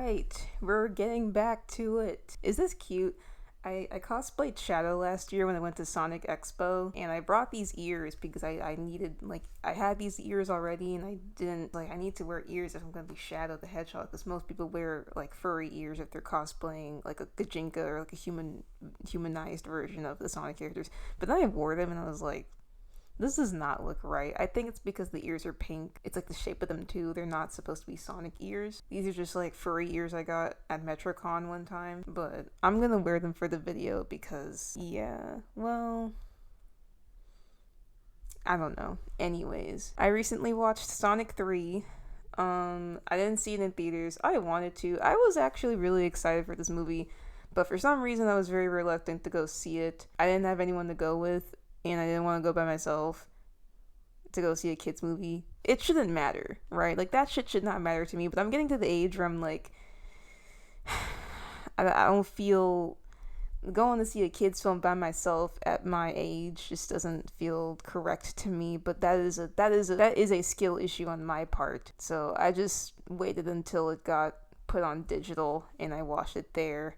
Alright, we're getting back to it. Is this cute? I cosplayed Shadow last year when I went to Sonic Expo, and I brought these ears because I needed, I had these ears already, and I didn't, I need to wear ears if I'm gonna be Shadow the Hedgehog, because most people wear, furry ears if they're cosplaying, a Gajinka or, a humanized version of the Sonic characters. But then I wore them, and I was like, this does not look right. I think it's because the ears are pink. It's the shape of them too. They're not supposed to be Sonic ears. These are just furry ears I got at MetroCon one time. But I'm gonna wear them for the video because, yeah, well, I don't know. Anyways, I recently watched Sonic 3. I didn't see it in theaters. I wanted to. I was actually really excited for this movie, but for some reason I was very reluctant to go see it. I didn't have anyone to go with, and I didn't want to go by myself to go see a kid's movie. It shouldn't matter, right? That shit should not matter to me, but I'm getting to the age where I'm I don't feel going to see a kid's film by myself at my age just doesn't feel correct to me. But that is a skill issue on my part. So I just waited until it got put on digital and I watched it there.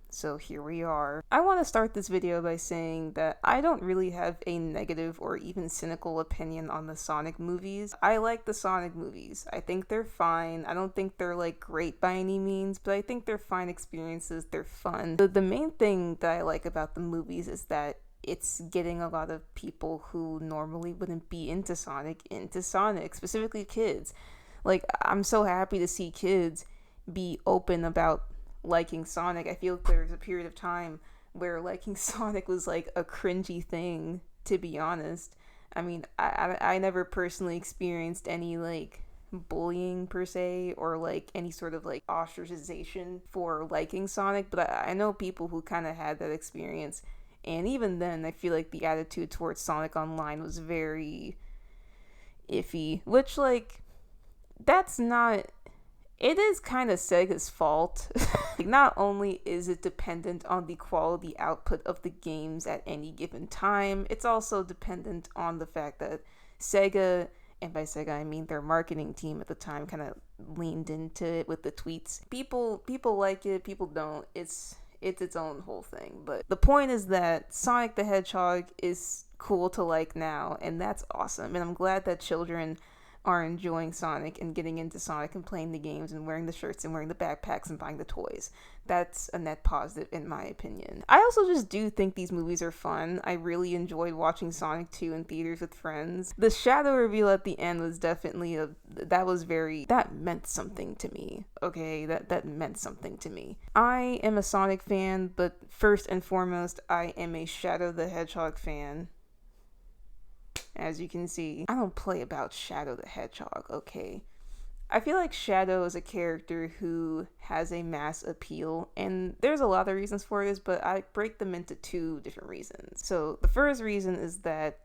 So here we are. I want to start this video by saying that I don't really have a negative or even cynical opinion on the Sonic movies. I like the Sonic movies. I think they're fine. I don't think they're great by any means, but I think they're fine experiences. They're fun. The main thing that I like about the movies is that it's getting a lot of people who normally wouldn't be into Sonic, specifically kids. I'm so happy to see kids be open about liking Sonic. I feel like there was a period of time where liking Sonic was a cringy thing, to be honest. I mean, I never personally experienced any bullying per se, or any sort of ostracization for liking Sonic, but I know people who kind of had that experience, and even then I feel like the attitude towards Sonic Online was very iffy, which that's not, it is kind of Sega's fault. Not only is it dependent on the quality output of the games at any given time, it's also dependent on the fact that Sega, and by Sega I mean their marketing team at the time, kind of leaned into it with the tweets. People like it, people don't. It's its own whole thing. But the point is that Sonic the Hedgehog is cool to like now, and that's awesome. And I'm glad that children are enjoying Sonic and getting into Sonic and playing the games and wearing the shirts and wearing the backpacks and buying the toys. That's a net positive in my opinion. I also just do think these movies are fun. I really enjoyed watching Sonic 2 in theaters with friends. The shadow reveal at the end was definitely that meant something to me. Okay, that meant something to me. I am a Sonic fan, but first and foremost, I am a Shadow the Hedgehog fan. As you can see, I don't play about Shadow the Hedgehog, okay? I feel like Shadow is a character who has a mass appeal, and there's a lot of reasons for this, but I break them into two different reasons. So the first reason is that,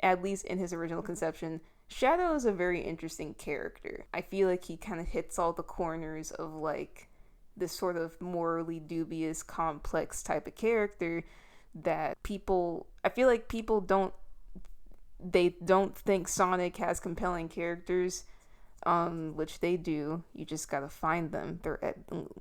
at least in his original conception, Shadow is a very interesting character. I feel like he kind of hits all the corners of this sort of morally dubious, complex type of character that I feel like people don't think Sonic has compelling characters, which they do. You just gotta find them.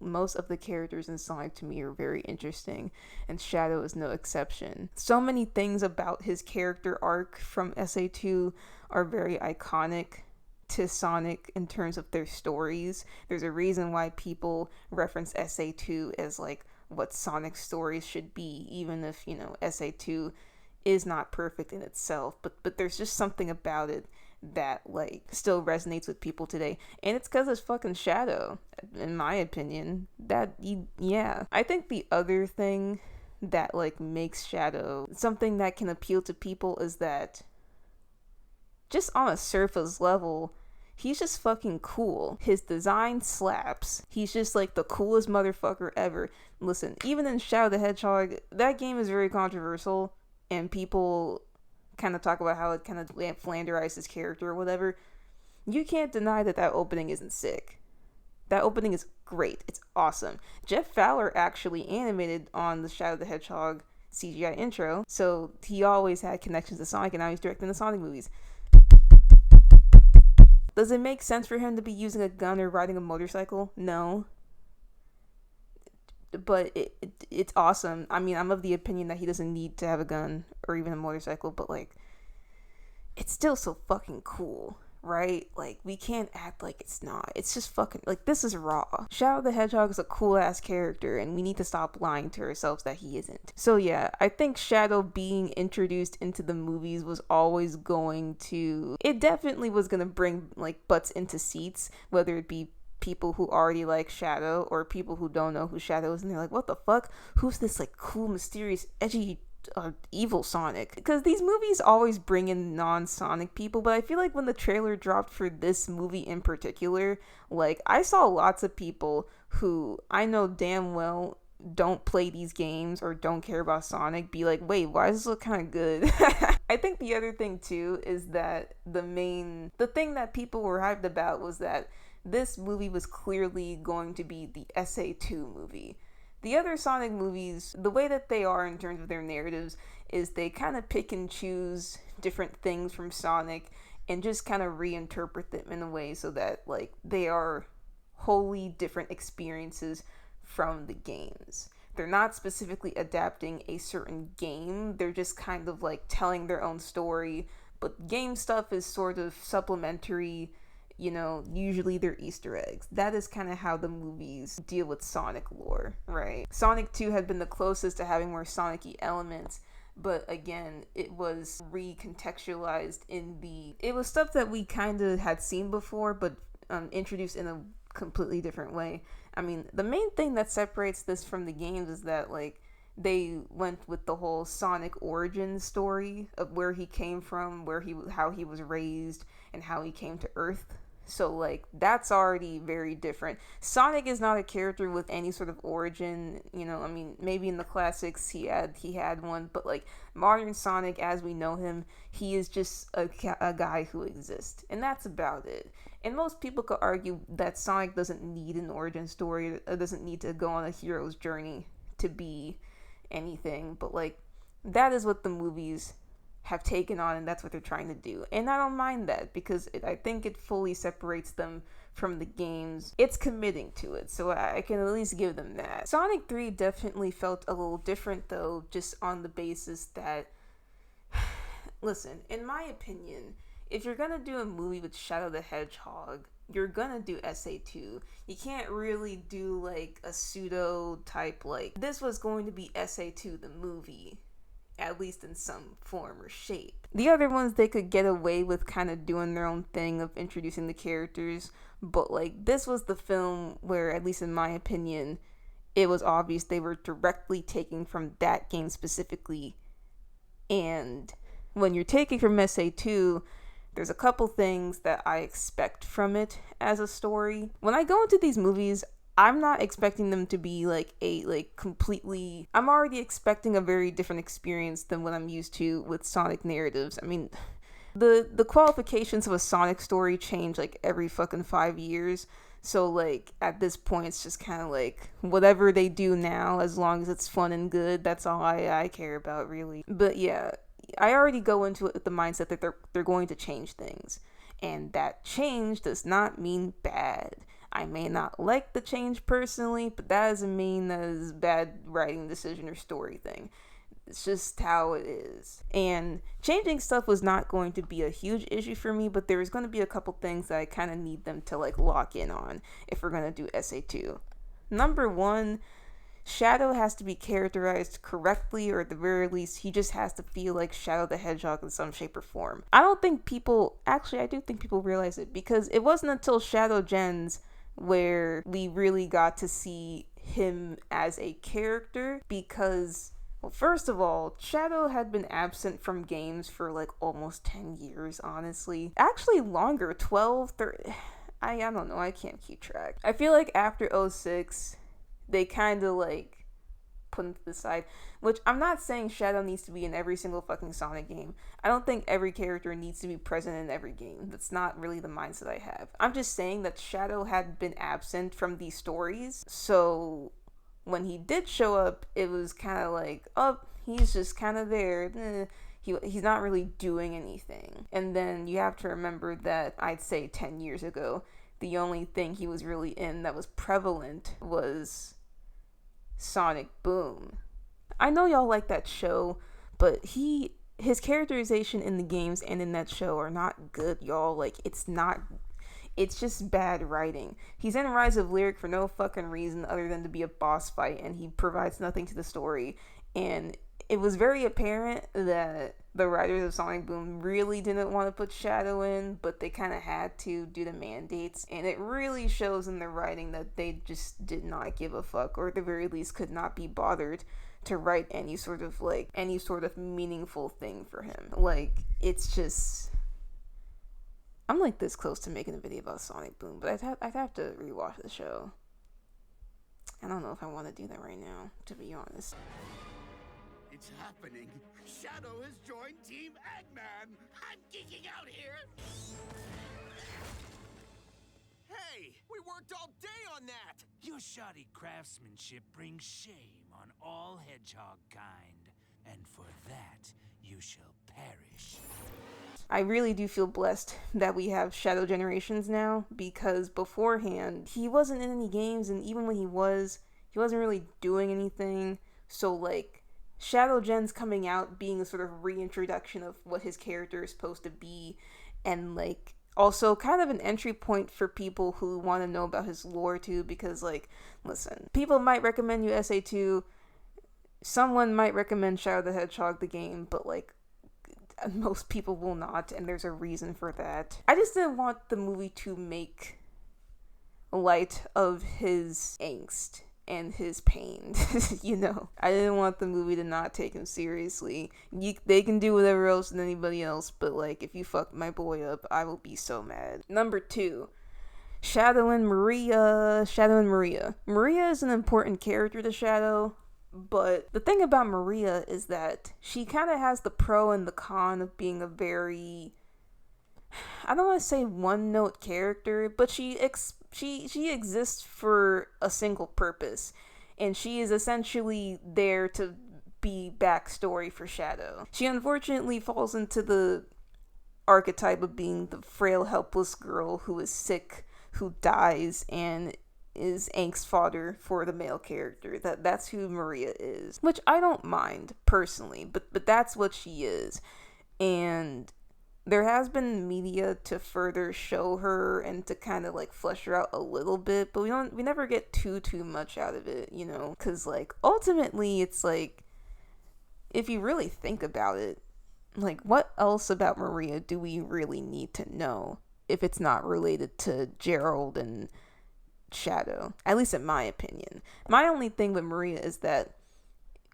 Most of the characters in Sonic to me are very interesting, and Shadow is no exception. So many things about his character arc from SA2 are very iconic to Sonic in terms of their stories. There's a reason why people reference SA2 as what Sonic's stories should be, even if SA2 is not perfect in itself, but there's just something about it that still resonates with people today, and it's because it's fucking Shadow, in my opinion. I think the other thing that makes Shadow something that can appeal to people is that, just on a surface level, he's just fucking cool. His design slaps. He's just the coolest motherfucker ever. Listen, even in Shadow the Hedgehog, that game is very controversial, and people kind of talk about how it kind of flanderized his character or whatever. You can't deny that opening isn't sick. That opening is great. It's awesome. Jeff Fowler actually animated on the Shadow the Hedgehog CGI intro, so he always had connections to Sonic, and now he's directing the Sonic movies. Does it make sense for him to be using a gun or riding a motorcycle? No. But it's awesome. I mean, I'm of the opinion that he doesn't need to have a gun or even a motorcycle, but like, it's still so fucking cool, right? Like, we can't act like it's not. It's just fucking, like, this is raw. Shadow the Hedgehog is a cool ass character, and we need to stop lying to ourselves that he isn't. So yeah, I think Shadow being introduced into the movies was always going to, it definitely was gonna bring like butts into seats, whether it be people who already like Shadow or people who don't know who Shadow is, and they're like, what the fuck? Who's this like cool, mysterious, edgy, evil Sonic? Because these movies always bring in non-Sonic people, but I feel like when the trailer dropped for this movie in particular, like, I saw lots of people who I know damn well don't play these games or don't care about Sonic be like, wait, why does this look kind of good? I think the other thing too is that the thing that people were hyped about was that this movie was clearly going to be the SA2 movie. The other Sonic movies, the way that they are in terms of their narratives is they kind of pick and choose different things from Sonic and just kind of reinterpret them in a way so that like they are wholly different experiences from the games. They're not specifically adapting a certain game, they're just kind of like telling their own story, but game stuff is sort of supplementary. You know, usually they're Easter eggs. That is kind of how the movies deal with Sonic lore, right? Sonic 2 had been the closest to having more Sonic-y elements, but again, it was recontextualized it was stuff that we kind of had seen before, but introduced in a completely different way. I mean, the main thing that separates this from the games is that, like, they went with the whole Sonic origin story of where he came from, how he was raised, and how he came to Earth. So, like, that's already very different. Sonic is not a character with any sort of origin, you know, I mean, maybe in the classics he had one, but, like, modern Sonic, as we know him, he is just a guy who exists, and that's about it. And most people could argue that Sonic doesn't need an origin story, doesn't need to go on a hero's journey to be anything, but, like, that is what the movies have taken on, and that's what they're trying to do, and I don't mind that because I think it fully separates them from the games. It's committing to it, so I can at least give them that. Sonic 3 definitely felt a little different though, just on the basis that listen, in my opinion, if you're gonna do a movie with Shadow the Hedgehog, you're gonna do SA2. You can't really do like a pseudo type, like, this was going to be SA2 the movie, at least in some form or shape. The other ones, they could get away with kind of doing their own thing of introducing the characters, but like, this was the film where, at least in my opinion, it was obvious they were directly taking from that game specifically. And when you're taking from SA2, there's a couple things that I expect from it as a story. When I go into these movies, I'm not expecting them to be completely, I'm already expecting a very different experience than what I'm used to with Sonic narratives. I mean, the qualifications of a Sonic story change like every fucking 5 years. So like, at this point, it's just kind of like, whatever they do now, as long as it's fun and good, that's all I care about, really. But yeah, I already go into it with the mindset that they're going to change things. And that change does not mean bad. I may not like the change personally, but that doesn't mean that it's a bad writing decision or story thing. It's just how it is. And changing stuff was not going to be a huge issue for me, but there was going to be a couple things that I kind of need them to like lock in on if we're going to do SA2. Number one, Shadow has to be characterized correctly, or at the very least, he just has to feel like Shadow the Hedgehog in some shape or form. I do think people realize it, because it wasn't until Shadow Gens where we really got to see him as a character, because, well, first of all, Shadow had been absent from games for like almost 10 years, honestly. Actually longer, 12, 30, I don't know, I can't keep track. I feel like after 06, they kind of like put him to the side, which I'm not saying Shadow needs to be in every single fucking Sonic game. I don't think every character needs to be present in every game. That's not really the mindset I have. I'm just saying that Shadow had been absent from these stories, so when he did show up, it was kind of like, oh, he's just kind of there. he's not really doing anything. And then you have to remember that I'd say 10 years ago, the only thing he was really in that was prevalent was Sonic Boom. I know y'all like that show, but his characterization in the games and in that show are not good, y'all. Like, it's just bad writing. He's in Rise of Lyric for no fucking reason other than to be a boss fight, and he provides nothing to the story. And it was very apparent that the writers of Sonic Boom really didn't want to put Shadow in, but they kind of had to due to mandates. And it really shows in the writing that they just did not give a fuck, or at the very least could not be bothered to write any sort of meaningful thing for him. Like, it's just, I'm like this close to making a video about Sonic Boom, but I'd have to rewatch the show. I don't know if I want to do that right now, to be honest. It's happening. Shadow has joined Team Eggman. I'm geeking out here. Hey, we worked all day on that. Your shoddy craftsmanship brings shame on all hedgehog kind, and for that you shall perish. I really do feel blessed that we have Shadow Generations now, because beforehand he wasn't in any games, and even when he wasn't really doing anything. So like, Shadow Gen's coming out being a sort of reintroduction of what his character is supposed to be, and like also kind of an entry point for people who want to know about his lore too, because like, listen, people might recommend you SA2, someone might recommend Shadow the Hedgehog the game, but like, most people will not, and there's a reason for that. I just didn't want the movie to make light of his angst and his pain, you know. I didn't want the movie to not take him seriously. They can do whatever else than anybody else, but like, if you fuck my boy up, I will be so mad. Number 2, Shadow and Maria. Maria is an important character to Shadow, but the thing about Maria is that she kind of has the pro and the con of being a very, I don't want to say one-note character, but she exists for a single purpose, and she is essentially there to be backstory for Shadow. She unfortunately falls into the archetype of being the frail, helpless girl who is sick, who dies, and is angst fodder for the male character. That's who Maria is, which I don't mind personally, but that's what she is. And there has been media to further show her and to kind of like flesh her out a little bit, but we never get too much out of it, you know, because like ultimately it's like, if you really think about it, like, what else about Maria do we really need to know if it's not related to Gerald and Shadow? At least in my opinion. My only thing with Maria is that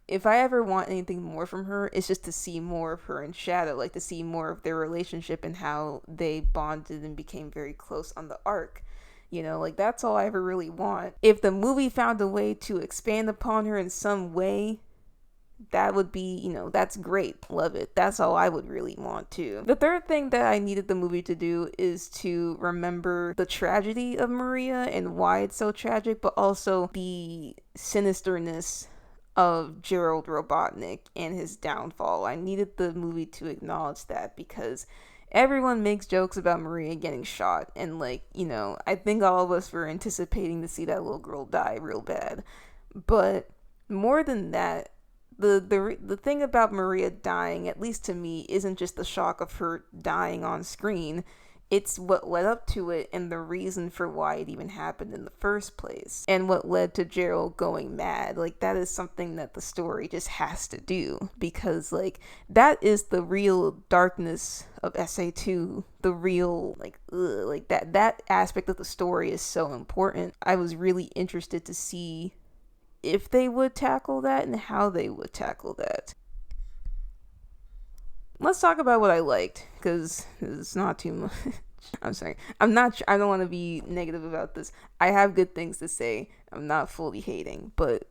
if I ever want anything more from her, it's just to see more of her and Shadow, like to see more of their relationship and how they bonded and became very close on the arc. You know, like, that's all I ever really want. If the movie found a way to expand upon her in some way, that would be, you know, that's great. Love it. That's all I would really want too. The third thing that I needed the movie to do is to remember the tragedy of Maria and why it's so tragic, but also the sinisterness of Gerald Robotnik and his downfall. I needed the movie to acknowledge that, because everyone makes jokes about Maria getting shot, and like, you know, I think all of us were anticipating to see that little girl die real bad. But more than that, the thing about Maria dying, at least to me, isn't just the shock of her dying on screen. It's what led up to it and the reason for why it even happened in the first place. And what led to Gerald going mad. Like, that is something that the story just has to do. Because, like, that is the real darkness of SA2. The real, like, that aspect of the story is so important. I was really interested to see if they would tackle that and how they would tackle that. Let's talk about what I liked, because it's not too much. I'm sorry. I don't want to be negative about this. I have good things to say. I'm not fully hating, but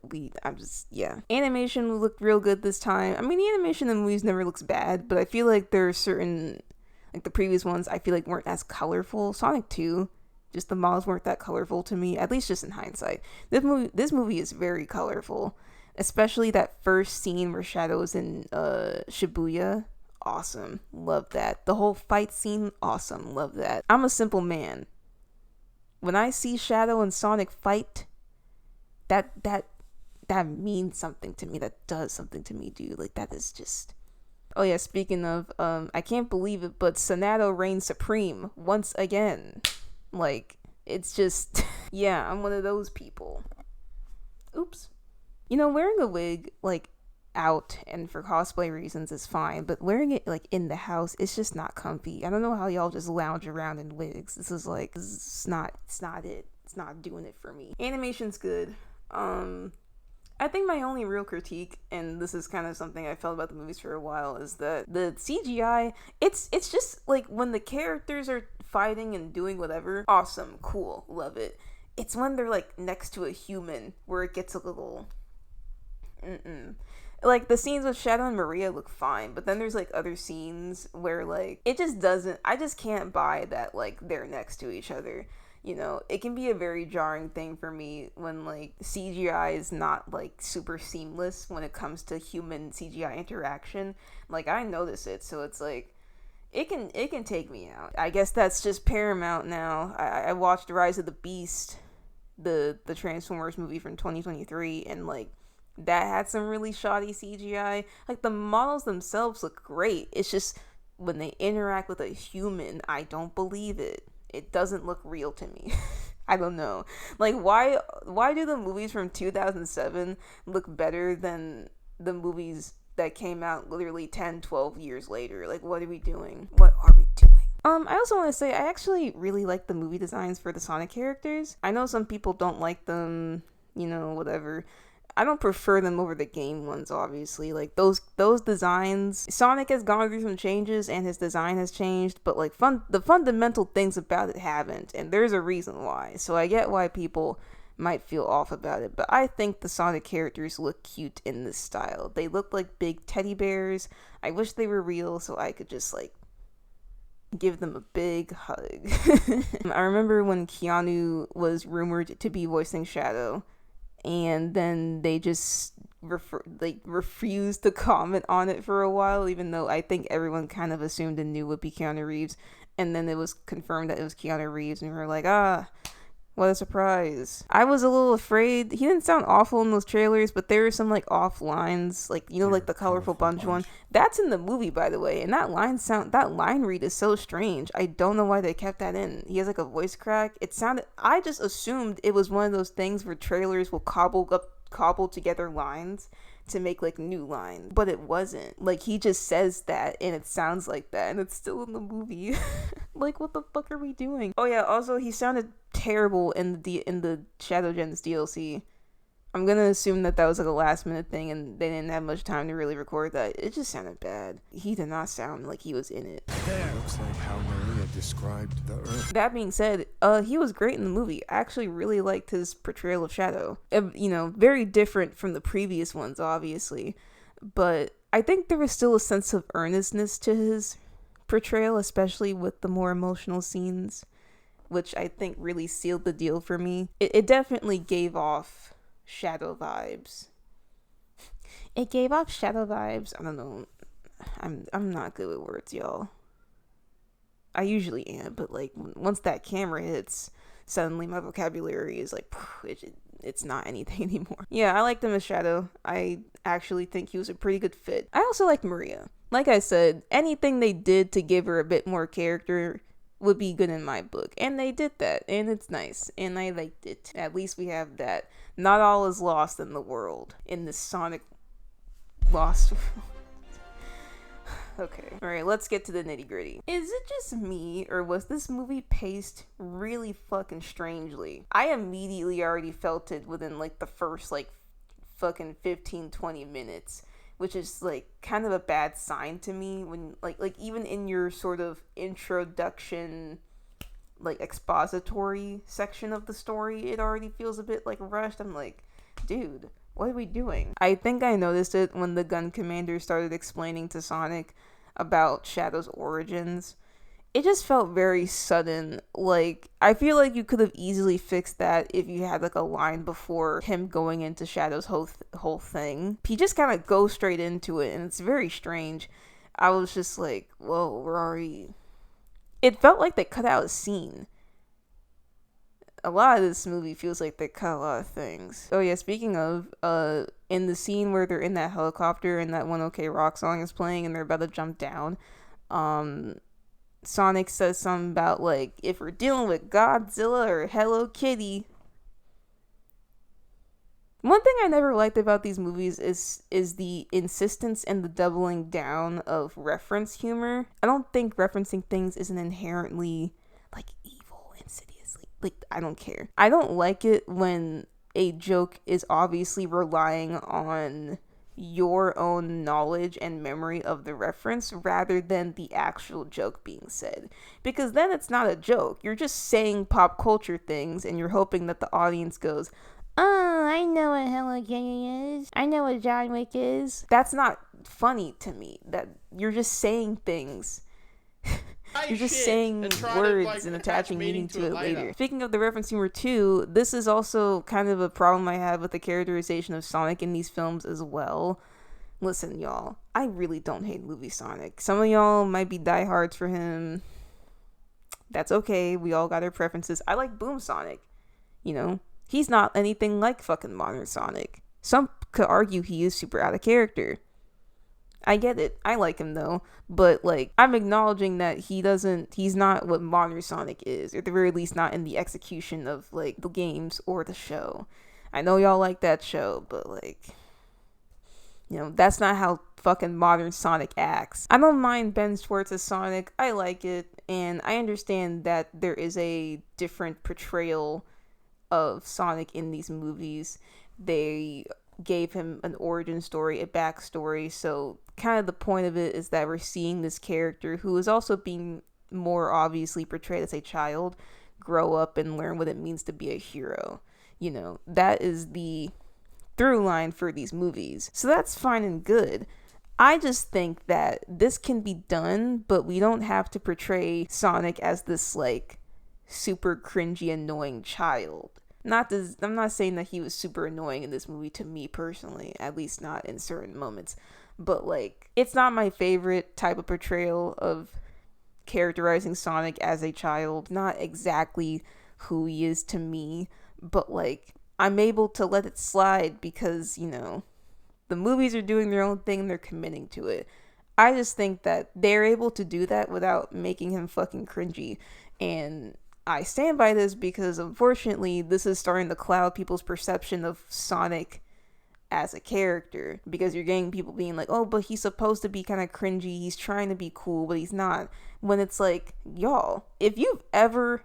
Animation looked real good this time. I mean, the animation in the movies never looks bad, but I feel like there are certain, like the previous ones, I feel like weren't as colorful. Sonic 2, just the models weren't that colorful to me, at least just in hindsight. This movie is very colorful, especially that first scene where Shadow is in Shibuya awesome. Love that. The whole fight scene, awesome. Love that. I'm a simple man. When I see Shadow and Sonic fight, that means something to me. That does something to me, dude. Like, that is just... Oh yeah, speaking of, I can't believe it, but Sonato reigns supreme once again. Like, it's just... yeah, I'm one of those people. Oops. You know, wearing a wig, like, out and for cosplay reasons is fine, but wearing it, like, in the house, it's just not comfy. I don't know how y'all just lounge around in wigs. This is not it. It's not doing it for me. Animation's good. I think my only real critique, and this is kind of something I felt about the movies for a while, is that the CGI, it's just, like, when the characters are fighting and doing whatever, awesome, cool, love it. It's when they're, like, next to a human where it gets a little... Like, the scenes with Shadow and Maria look fine, but then there's, like, other scenes where, like, it just doesn't... I just can't buy that, like, they're next to each other. You know, it can be a very jarring thing for me when, like, CGI is not, like, super seamless when it comes to human CGI interaction. Like, I notice it, so it's like, it can take me out. I guess that's just Paramount now. I watched Rise of the Beast, the Transformers movie from 2023, and, like, that had some really shoddy CGI. Like, the models themselves look great. It's just, when they interact with a human, I don't believe it. It doesn't look real to me. I don't know. Like, why do the movies from 2007 look better than the movies that came out literally 10, 12 years later? Like, what are we doing? What are we doing? I also want to say, I actually really like the movie designs for the Sonic characters. I know some people don't like them, you know, whatever. I don't prefer them over the game ones, obviously. Like, those designs, Sonic has gone through some changes and his design has changed, but, like, the fundamental things about it haven't, and there's a reason why. So I get why people might feel off about it, but I think the Sonic characters look cute in this style. They look like big teddy bears. I wish they were real so I could just, like, give them a big hug. I remember when Keanu was rumored to be voicing Shadow, and then they just refused to comment on it for a while, even though I think everyone kind of assumed and knew it would be Keanu Reeves. And then it was confirmed that it was Keanu Reeves, and we were like, what a surprise. I was a little afraid. He didn't sound awful in those trailers, but there were some, like, off lines, like, you know, like the colorful bunch one. That's in the movie, by the way, and that line read is so strange. I don't know why they kept that in. He has, like, a voice crack. I just assumed it was one of those things where trailers will cobble together lines to make, like, new lines, but it wasn't. Like, he just says that and it sounds like that, and it's still in the movie. Like, what the fuck are we doing? Oh yeah, also he sounded terrible in the Shadow Gems DLC. I'm gonna assume that was, like, a last minute thing and they didn't have much time to really record that. It just sounded bad. He did not sound like he was in it. There. Looks like how Maria described the Earth. That being said, he was great in the movie. I actually really liked his portrayal of Shadow. You know, very different from the previous ones, obviously, but I think there was still a sense of earnestness to his portrayal, especially with the more emotional scenes, which I think really sealed the deal for me. It definitely gave off Shadow vibes. It gave off Shadow vibes. I don't know. I'm not good with words, y'all. I usually am, but, like, once that camera hits, suddenly my vocabulary is like, it's not anything anymore. Yeah, I liked him as Shadow. I actually think he was a pretty good fit. I also liked Maria. Like I said, anything they did to give her a bit more character would be good in my book, and they did that, and it's nice, and I liked it. At least we have that. Not all is lost in the world, in the Sonic lost world. Okay, alright, let's get to the nitty gritty. Is it just me, or was this movie paced really fucking strangely? I immediately already felt it within, like, the first, like, fucking 15-20 minutes, which is, like, kind of a bad sign to me when, like even in your sort of introduction, like, expository section of the story, it already feels a bit, like, rushed. I'm like, dude, what are we doing? I think I noticed it when the gun commander started explaining to Sonic about Shadow's origins. It just felt very sudden. Like, I feel like you could have easily fixed that if you had, like, a line before him going into Shadow's whole thing. He just kind of goes straight into it, and it's very strange. I was just like, whoa, we're already... It felt like they cut out a scene. A lot of this movie feels like they cut a lot of things. Oh yeah, speaking of, in the scene where they're in that helicopter and that one OK Rock song is playing and they're about to jump down, Sonic says something about, like, if we're dealing with Godzilla or Hello Kitty. One thing I never liked about these movies is the insistence and the doubling down of reference humor. I don't think referencing things is an inherently, like, evil, insidiously. Like, I don't care. I don't like it when a joke is obviously relying on your own knowledge and memory of the reference rather than the actual joke being said. Because then it's not a joke. You're just saying pop culture things and you're hoping that the audience goes, oh, I know what Hello Kitty is. I know what John Wick is. That's not funny to me. That you're just saying things. You're just saying words and attaching meaning to it later. Speaking of the reference humor too, this is also kind of a problem I have with the characterization of Sonic in these films as well. Listen, y'all, I really don't hate movie Sonic. Some of y'all might be diehards for him. That's okay. We all got our preferences. I like Boom Sonic. You know, he's not anything like fucking modern Sonic. Some could argue he is super out of character. I get it. I like him though. But, like, I'm acknowledging that he's not what modern Sonic is. Or at the very least not in the execution of, like, the games or the show. I know y'all like that show, but, like, you know, that's not how fucking modern Sonic acts. I don't mind Ben Schwartz's Sonic. I like it. And I understand that there is a different portrayal of Sonic in these movies. They gave him an origin story, a backstory, so kind of the point of it is that we're seeing this character who is also being more obviously portrayed as a child grow up and learn what it means to be a hero. You know, that is the through line for these movies. So that's fine and good. I just think that this can be done, but we don't have to portray Sonic as this, like, super cringy, annoying child. I'm not saying that he was super annoying in this movie to me personally, at least not in certain moments, but, like, it's not my favorite type of portrayal of characterizing Sonic as a child. Not exactly who he is to me, but, like, I'm able to let it slide because, you know, the movies are doing their own thing and they're committing to it. I just think that they're able to do that without making him fucking cringy, and I stand by this because, unfortunately, this is starting to cloud people's perception of Sonic as a character, because you're getting people being like, oh, but he's supposed to be kind of cringy, he's trying to be cool, but he's not. When it's like, y'all, if you've ever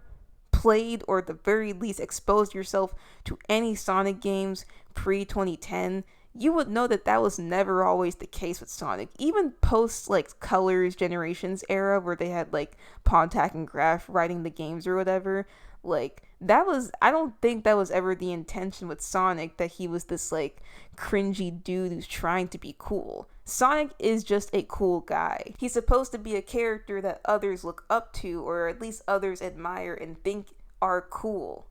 played or at the very least exposed yourself to any Sonic games pre-2010, you would know that that was never always the case with Sonic. Even post, like, Colors Generations era, where they had, like, Pontac and Graf writing the games or whatever, like, that was, I don't think that was ever the intention with Sonic, that he was this, like, cringy dude who's trying to be cool. Sonic is just a cool guy. He's supposed to be a character that others look up to, or at least others admire and think are cool.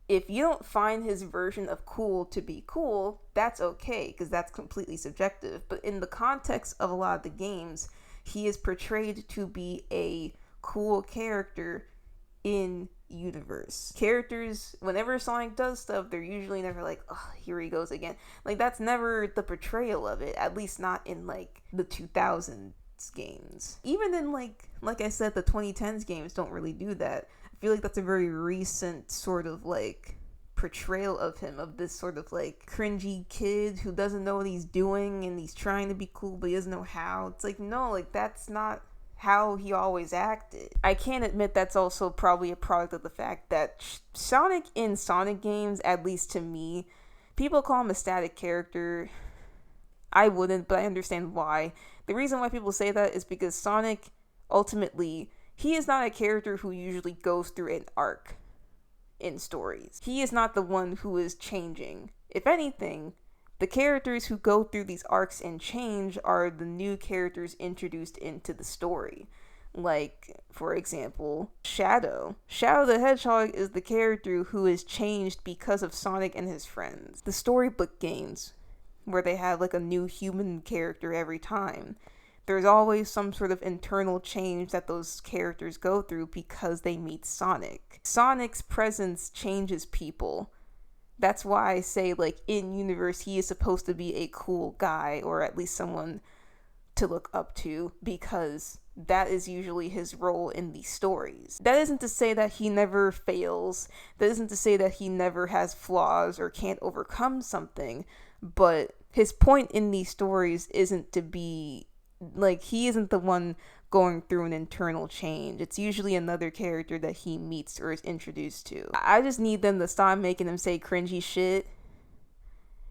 If you don't find his version of cool to be cool, that's okay, because that's completely subjective. But in the context of a lot of the games, he is portrayed to be a cool character in universe. Characters, whenever Sonic does stuff, they're usually never like, oh, here he goes again. Like, that's never the portrayal of it, at least not in, like, the 2000s games. Even in, like I said, the 2010s games don't really do that. I feel like that's a very recent sort of, like, portrayal of him, of this sort of, like, cringy kid who doesn't know what he's doing and he's trying to be cool but he doesn't know how. It's like, no, like, that's not how he always acted. I can't admit that's also probably a product of the fact that Sonic in Sonic games, at least to me, people call him a static character. I wouldn't, but I understand why. The reason why people say that is because Sonic, ultimately, he is not a character who usually goes through an arc in stories. He is not the one who is changing. If anything, the characters who go through these arcs and change are the new characters introduced into the story. Like, for example, Shadow. Shadow the Hedgehog is the character who is changed because of Sonic and his friends. The storybook games, where they have, like, a new human character every time, There's always some sort of internal change that those characters go through because they meet Sonic. Sonic's presence changes people. That's why I say, like, in universe, he is supposed to be a cool guy, or at least someone to look up to, because that is usually his role in these stories. That isn't to say that he never fails. That isn't to say that he never has flaws or can't overcome something. But his point in these stories isn't to be, like, he isn't the one going through an internal change. It's usually another character that he meets or is introduced to. I just need them to stop making him say cringy shit.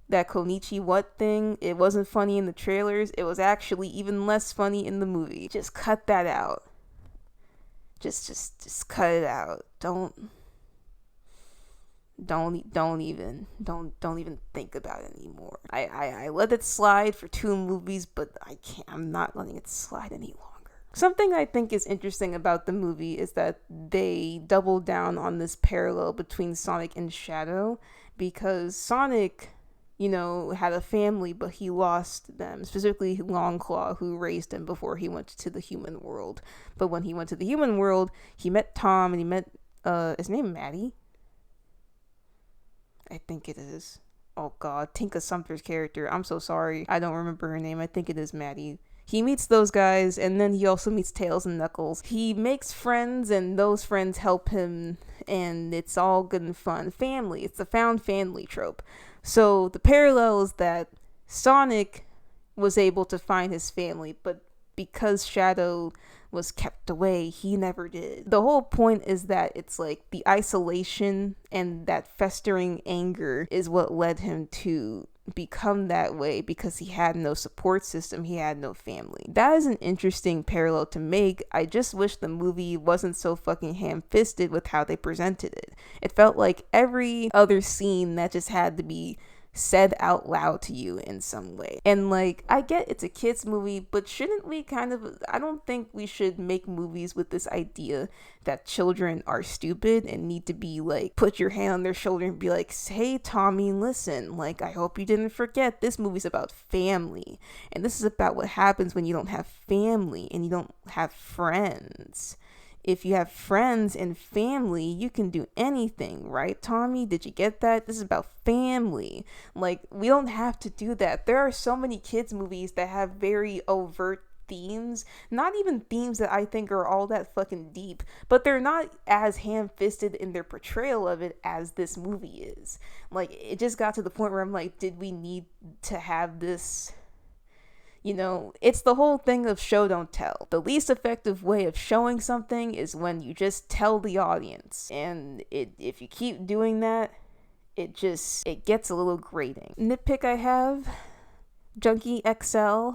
That Konichi what thing, it wasn't funny in the trailers. It was actually even less funny in the movie. Just cut that out. Just cut it out. Don't even think about it anymore. I let it slide for 2 movies, but I'm not letting it slide any longer. Something I think is interesting about the movie is that they double down on this parallel between Sonic and Shadow, because Sonic, you know, had a family, but he lost them, specifically Longclaw, who raised him before he went to the human world. But when he went to the human world, he met Tom, and he met, his name Maddie? I think it is. Oh god, Tinka Sumter's character. I'm so sorry. I don't remember her name. I think it is Maddie. He meets those guys, and then he also meets Tails and Knuckles. He makes friends, and those friends help him, and it's all good and fun. Family. It's the found family trope. So the parallel is that Sonic was able to find his family, but because Shadow was kept away, he never did. The whole point is that it's like the isolation and that festering anger is what led him to become that way, because he had no support system, he had no family. That is an interesting parallel to make. I just wish the movie wasn't so fucking ham-fisted with how they presented it. It felt like every other scene that just had to be said out loud to you in some way. And like, I get it's a kids movie, but shouldn't we I don't think we should make movies with this idea that children are stupid and need to be like, put your hand on their shoulder and be like, hey Tommy, listen, like, I hope you didn't forget this movie's about family, and this is about what happens when you don't have family and you don't have friends. If you have friends and family, you can do anything, right, Tommy? Did you get that? This is about family. Like, we don't have to do that. There are so many kids' movies that have very overt themes, not even themes that I think are all that fucking deep, but they're not as ham-fisted in their portrayal of it as this movie is. Like, it just got to the point where I'm like, did we need to have this? You know, it's the whole thing of show don't tell. The least effective way of showing something is when you just tell the audience. And if you keep doing that, it gets a little grating. Nitpick I have, Junkie XL,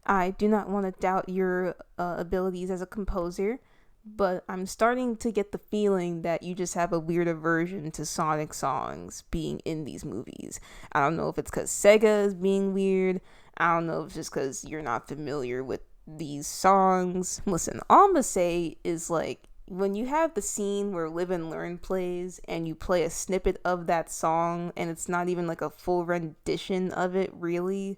I do not want to doubt your abilities as a composer, but I'm starting to get the feeling that you just have a weird aversion to Sonic songs being in these movies. I don't know if it's because Sega is being weird. I don't know if it's just because you're not familiar with these songs. Listen, all I'm gonna say is, like, when you have the scene where Live and Learn plays and you play a snippet of that song and it's not even like a full rendition of it, really,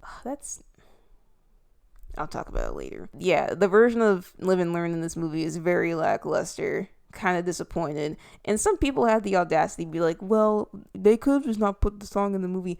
I'll talk about it later. Yeah, the version of Live and Learn in this movie is very lackluster. Kind of disappointed. And some people have the audacity to be like, well, they could have just not put the song in the movie.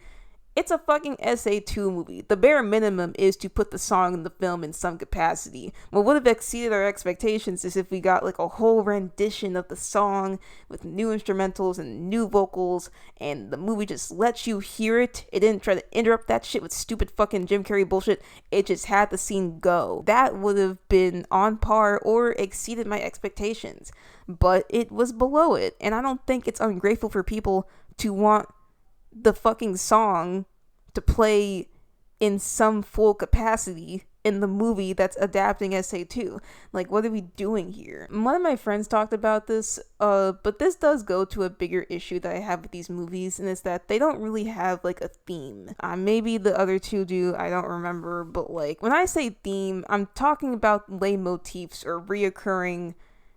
It's a fucking SA2 movie. The bare minimum is to put the song in the film in some capacity. What would have exceeded our expectations is if we got like a whole rendition of the song with new instrumentals and new vocals, and the movie just lets you hear it. It didn't try to interrupt that shit with stupid fucking Jim Carrey bullshit. It just had the scene go. That would have been on par or exceeded my expectations. But it was below it. And I don't think it's ungrateful for people to want the fucking song to play in some full capacity in the movie that's adapting SA2. Like, what are we doing here? One of my friends talked about this, but this does go to a bigger issue that I have with these movies, and it's that they don't really have, like, a theme. Maybe the other two do, I don't remember, but, like, when I say theme, I'm talking about leitmotifs or reoccurring,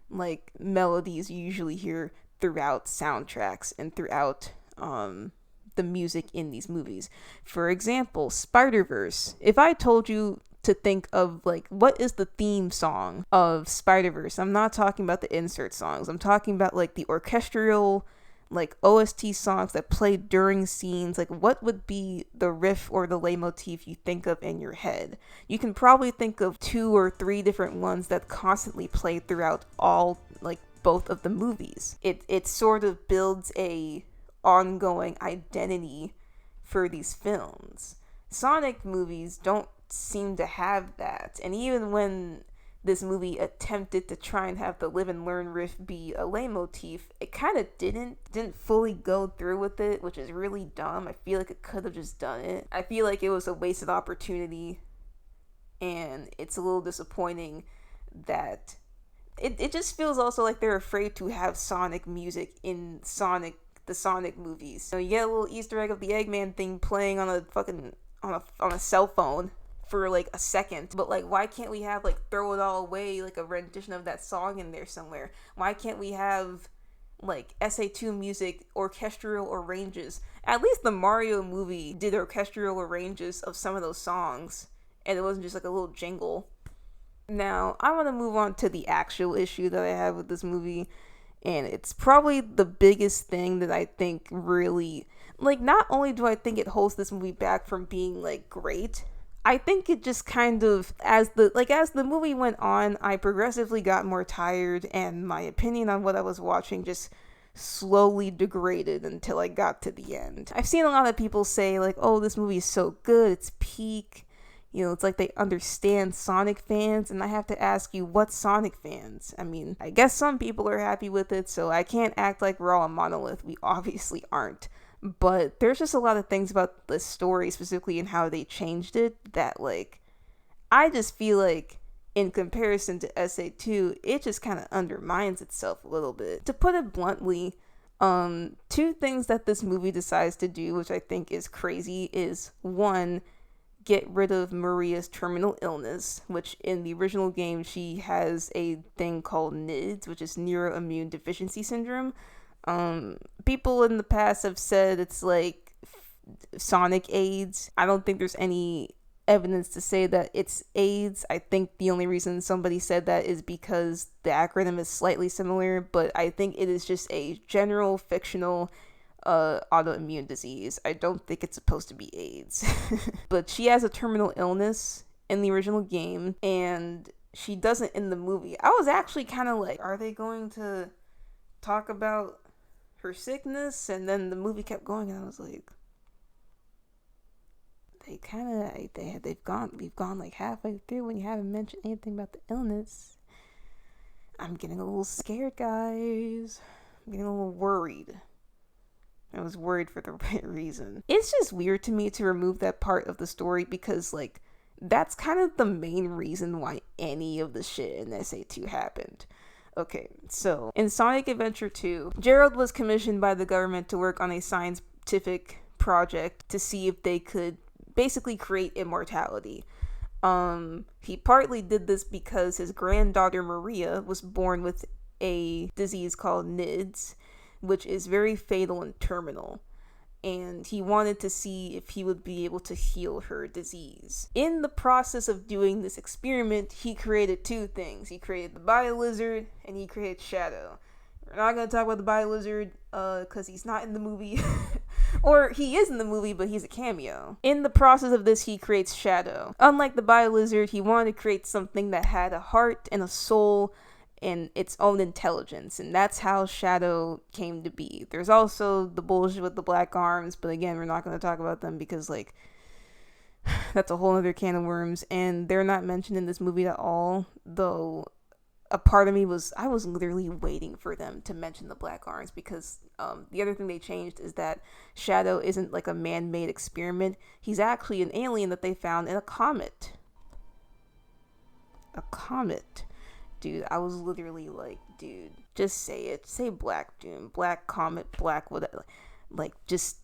like, melodies you usually hear throughout soundtracks and throughout, the music in these movies. For example, Spider-Verse. If I told you to think of like what is the theme song of Spider-Verse. I'm not talking about the insert songs. I'm talking about like the orchestral like OST songs that play during scenes. Like what would be the riff or the leitmotif you think of in your head? You can probably think of 2 or 3 different ones that constantly play throughout all like both of the movies. It sort of builds a ongoing identity for these films. Sonic movies don't seem to have that, and even when this movie attempted to try and have the live and learn riff be a leitmotif, it kind of didn't fully go through with it, which is really dumb. I feel like it could have just done it. I feel like it was a wasted opportunity, and it's a little disappointing that it just feels also like they're afraid to have Sonic music in the Sonic movies. So you get a little Easter egg of the Eggman thing playing on a fucking on a cell phone for like a second, but like why can't we have like Throw It All Away, like a rendition of that song in there somewhere? Why can't we have like SA2 music orchestral arranges? At least the Mario movie did orchestral arranges of some of those songs, and it wasn't just like a little jingle. Now I want to move on to the actual issue that I have with this movie, and it's probably the biggest thing that I think really, like, not only do I think it holds this movie back from being like great, I think it just kind of, as the movie went on, I progressively got more tired, and my opinion on what I was watching just slowly degraded until I got to the end. I've seen a lot of people say like, oh, this movie is so good, it's peak. You know, it's like they understand Sonic fans, and I have to ask you, what Sonic fans? I mean, I guess some people are happy with it, so I can't act like we're all a monolith. We obviously aren't. But there's just a lot of things about the story, specifically in how they changed it, that, like, I just feel like, in comparison to SA2, it just kind of undermines itself a little bit. To put it bluntly, 2 things that this movie decides to do, which I think is crazy, is 1, get rid of Maria's terminal illness, which in the original game she has a thing called NIDS, which is neuroimmune deficiency syndrome. People in the past have said it's like Sonic AIDS. I don't think there's any evidence to say that it's AIDS. I think the only reason somebody said that is because the acronym is slightly similar, but I think it is just a general fictional autoimmune disease. I don't think it's supposed to be AIDS. But she has a terminal illness in the original game, and she doesn't in the movie. I was actually kind of like, are they going to talk about her sickness? And then the movie kept going, and I was like, we've gone like halfway through when you haven't mentioned anything about the illness. I'm getting a little scared, guys. I'm getting a little worried. I was worried for the right reason. It's just weird to me to remove that part of the story, because like that's kind of the main reason why any of the shit in SA2 happened. Okay, so in Sonic Adventure 2, Gerald was commissioned by the government to work on a scientific project to see if they could basically create immortality. He partly did this because his granddaughter Maria was born with a disease called NIDS, which is very fatal and terminal, and he wanted to see if he would be able to heal her disease. In the process of doing this experiment, he created 2 things. He created the Bio-Lizard, and he created Shadow. We're not going to talk about the Bio-Lizard, because he's not in the movie. Or he is in the movie, but he's a cameo. In the process of this, he creates Shadow. Unlike the Bio-Lizard, he wanted to create something that had a heart and a soul and its own intelligence, and that's how Shadow came to be. There's also the bullshit with the black arms, but again, we're not going to talk about them because like that's a whole other can of worms, and they're not mentioned in this movie at all, though a part of me I was literally waiting for them to mention the black arms, because the other thing they changed is that Shadow isn't like a man-made experiment. He's actually an alien that they found in a comet. Dude, I was literally like, dude, just say it. Say Black Doom, Black Comet, Black whatever. Like, just,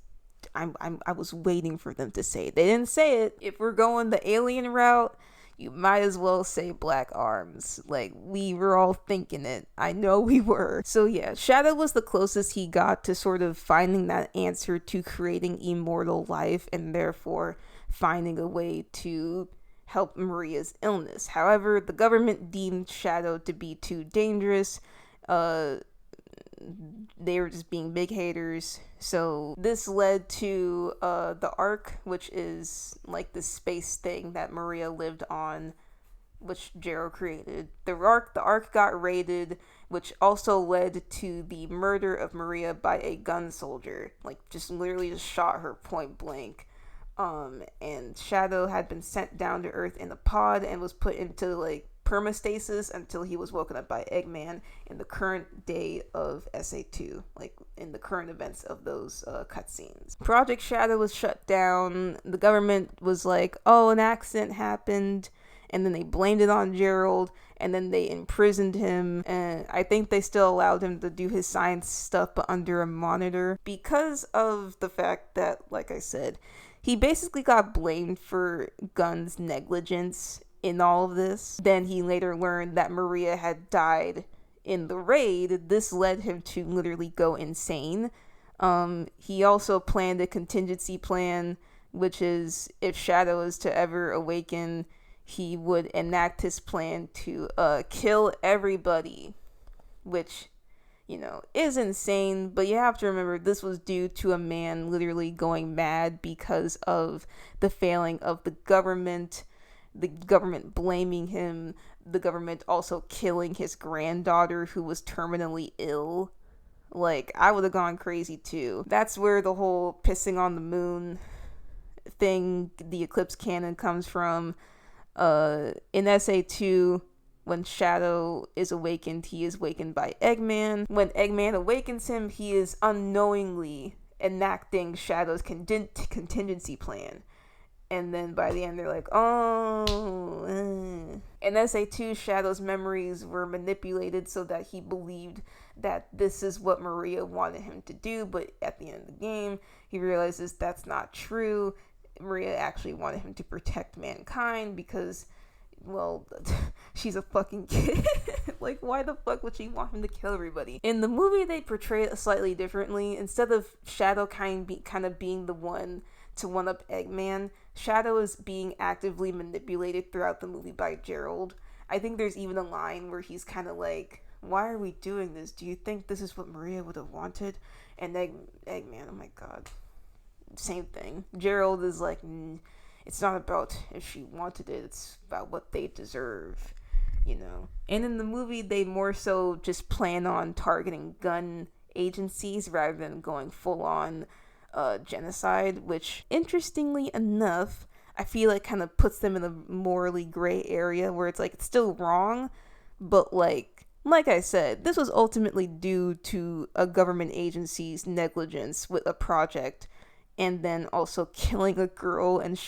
I was waiting for them to say it. They didn't say it. If we're going the alien route, you might as well say Black Arms. Like, we were all thinking it. I know we were. So yeah, Shadow was the closest he got to sort of finding that answer to creating immortal life, and therefore finding a way to help Maria's illness. However, the government deemed Shadow to be too dangerous. They were just being big haters. So this led to the Ark, which is like the space thing that Maria lived on, which Jero created. The Ark got raided, which also led to the murder of Maria by a gun soldier. Like, just literally just shot her point blank. And Shadow had been sent down to Earth in a pod and was put into, like, permastasis until he was woken up by Eggman in the current day of SA2, like in the current events of those cutscenes. Project Shadow was shut down. The government was like, oh, an accident happened, and then they blamed it on Gerald, and then they imprisoned him, and I think they still allowed him to do his science stuff, but under a monitor, because of the fact that, like I said, he basically got blamed for Gunn's negligence in all of this. Then he later learned that Maria had died in the raid. This led him to literally go insane. He also planned a contingency plan, which is if Shadow is to ever awaken, he would enact his plan to kill everybody, which, you know, is insane. But you have to remember, this was due to a man literally going mad because of the failing of the government blaming him, the government also killing his granddaughter who was terminally ill. Like, I would have gone crazy too. That's where the whole pissing on the moon thing, the Eclipse canon, comes from. In SA2, when Shadow is awakened, he is awakened by Eggman. When Eggman awakens him, he is unknowingly enacting Shadow's contingency plan. And then by the end, they're like, oh. In SA2, Shadow's memories were manipulated so that he believed that this is what Maria wanted him to do. But at the end of the game, he realizes that's not true. Maria actually wanted him to protect mankind because, well, she's a fucking kid. Like, why the fuck would she want him to kill everybody? In the movie, they portray it slightly differently. Instead of Shadow kind of being the one to one-up Eggman, Shadow is being actively manipulated throughout the movie by Gerald. I think there's even a line where he's kind of like, why are we doing this? Do you think this is what Maria would have wanted? And Eggman, oh my god, same thing. Gerald is like, it's not about if she wanted it, it's about what they deserve, you know. And in the movie, they more so just plan on targeting gun agencies rather than going full-on genocide, which, interestingly enough, I feel like kind of puts them in a morally gray area where it's like, it's still wrong, but like I said, this was ultimately due to a government agency's negligence with a project, and then also killing a girl and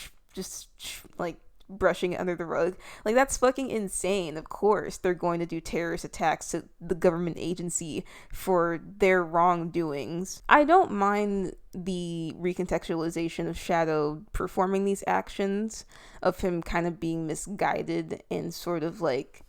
like brushing it under the rug. Like, that's fucking insane. Of course they're going to do terrorist attacks to the government agency for their wrongdoings. I don't mind the recontextualization of Shadow performing these actions, of him kind of being misguided and sort of like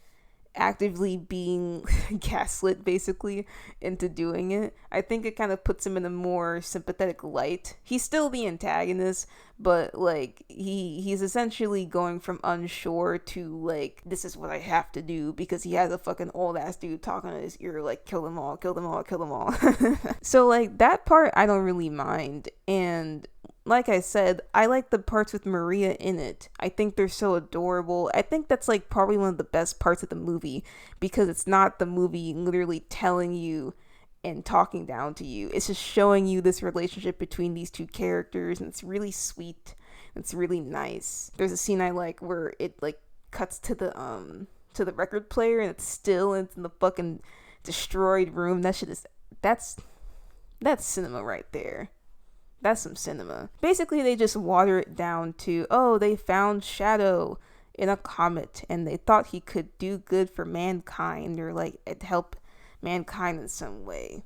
actively being gaslit basically into doing it. I think it kind of puts him in a more sympathetic light. He's still the antagonist, but like he's essentially going from unsure to like, this is what I have to do, because he has a fucking old ass dude talking in his ear like, kill them all, kill them all, kill them all. So like, that part I don't really mind. And like I said, I like the parts with Maria in it. I think they're so adorable. I think that's like probably one of the best parts of the movie, because it's not the movie literally telling you and talking down to you. It's just showing you this relationship between these two characters, and it's really sweet. It's really nice. There's a scene I like where it like cuts to the record player, and it's still, and it's in the fucking destroyed room. That shit is, that's cinema right there. That's some cinema. Basically, they just water it down to, oh, they found Shadow in a comet and they thought he could do good for mankind, or like help mankind in some way,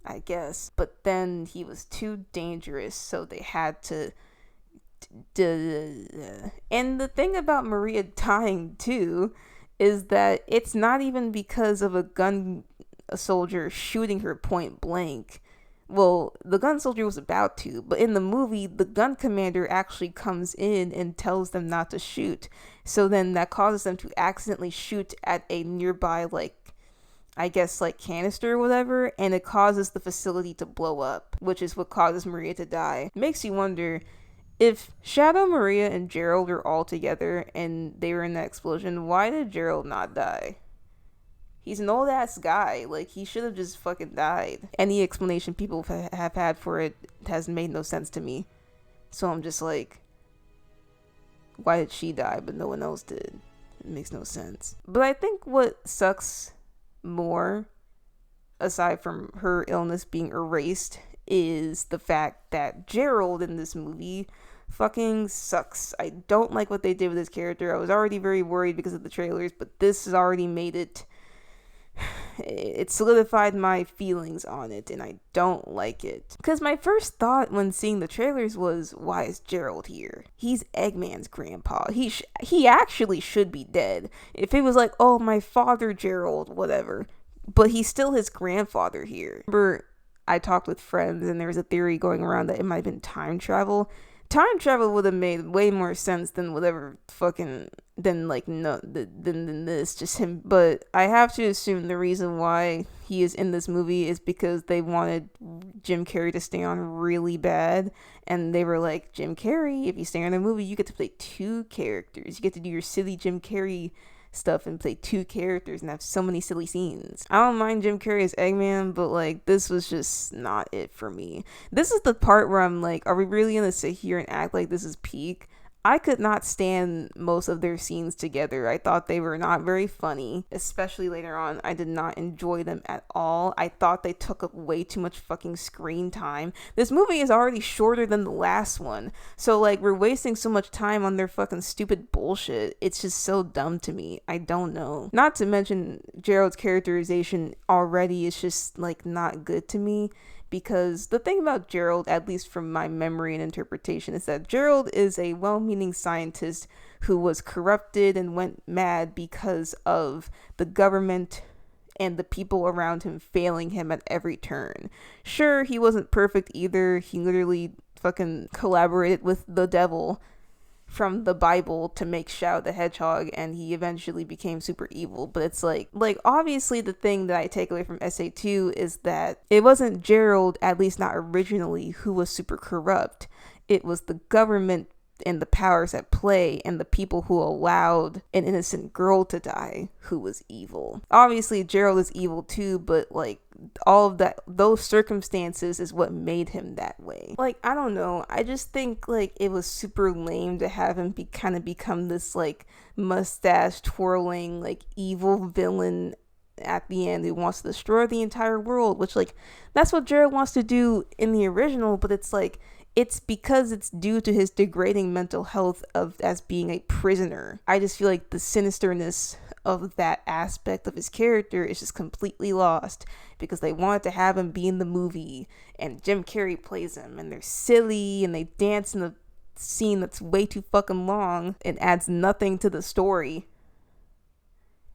I guess. But then he was too dangerous, so they had to and the thing about Maria dying too is that it's not even because of a soldier shooting her point blank. Well, the gun soldier was about to, but in the movie, the gun commander actually comes in and tells them not to shoot. So then that causes them to accidentally shoot at a nearby, like, I guess, like, canister or whatever, and it causes the facility to blow up, which is what causes Maria to die. Makes you wonder, if Shadow, Maria, and Gerald are all together and they were in that explosion, why did Gerald not die? He's an old ass guy. Like, he should have just fucking died. Any explanation people have had for it has made no sense to me. So I'm just like, why did she die but no one else did? It makes no sense. But I think what sucks more, aside from her illness being erased, is the fact that Gerald in this movie fucking sucks. I don't like what they did with his character. I was already very worried because of the trailers, but this has already made it solidified my feelings on it, and I don't like it. Because my first thought when seeing the trailers was, why is Gerald here? He's Eggman's grandpa. He actually should be dead. If it was like, oh, my father Gerald, whatever. But he's still his grandfather here. Remember, I talked with friends, and there was a theory going around that it might have been time travel. Time travel would have made way more sense than whatever fucking than this, just him. But I have to assume the reason why he is in this movie is because they wanted Jim Carrey to stay on really bad, and they were like, Jim Carrey, if you stay on the movie, you get to play two characters. You get to do your silly Jim Carrey stuff and play two characters and have so many silly scenes. I don't mind Jim Carrey as Eggman, but like, this was just not it for me. This is the part where I'm like, are we really gonna sit here and act like this is peak? I could not stand most of their scenes together. I thought they were not very funny, especially later on. I did not enjoy them at all. I thought they took up way too much fucking screen time. This movie is already shorter than the last one, so like, we're wasting so much time on their fucking stupid bullshit. It's just so dumb to me. I don't know. Not to mention Gerald's characterization already is just like not good to me. Because the thing about Gerald, at least from my memory and interpretation, is that Gerald is a well-meaning scientist who was corrupted and went mad because of the government and the people around him failing him at every turn. Sure, he wasn't perfect either. He literally fucking collaborated with the devil from the Bible to make Shadow the Hedgehog, and he eventually became super evil. But it's like obviously the thing that I take away from SA2 is that it wasn't Gerald, at least not originally, who was super corrupt. It was the government and the powers at play and the people who allowed an innocent girl to die who was evil. Obviously Gerald is evil too, but like, all of that, those circumstances is what made him that way. Like, I don't know, I just think like it was super lame to have him become this like mustache twirling like evil villain at the end who wants to destroy the entire world, which like, that's what Gerald wants to do in the original, but it's like, it's because it's due to his degrading mental health as being a prisoner. I just feel like the sinisterness of that aspect of his character is just completely lost because they wanted to have him be in the movie and Jim Carrey plays him and they're silly and they dance in the scene that's way too fucking long and adds nothing to the story.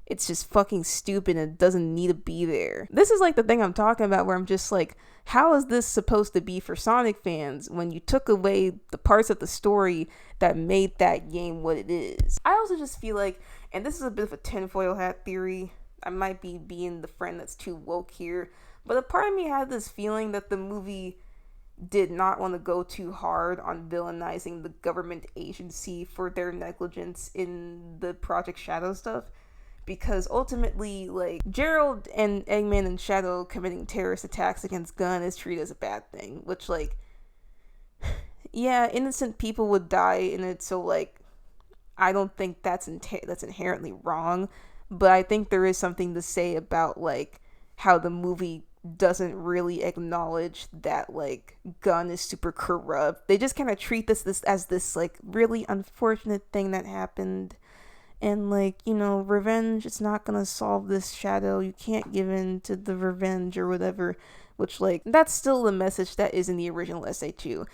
It's just fucking stupid and it doesn't need to be there. This is like the thing I'm talking about where I'm just like, how is this supposed to be for Sonic fans when you took away the parts of the story that made that game what it is? I also just feel like, and this is a bit of a tinfoil hat theory, I might be being the friend that's too woke here, but a part of me had this feeling that the movie did not want to go too hard on villainizing the government agency for their negligence in the Project Shadow stuff. Because ultimately, like, Gerald and Eggman and Shadow committing terrorist attacks against Gunn is treated as a bad thing. Which, like, yeah, innocent people would die in it, so, like, I don't think that's inherently wrong. But I think there is something to say about, like, how the movie doesn't really acknowledge that, like, Gunn is super corrupt. They just kind of treat this as this, like, really unfortunate thing that happened. And, like, you know, revenge is not gonna solve this, Shadow. You can't give in to the revenge or whatever. Which, like, that's still the message that is in the original SA2.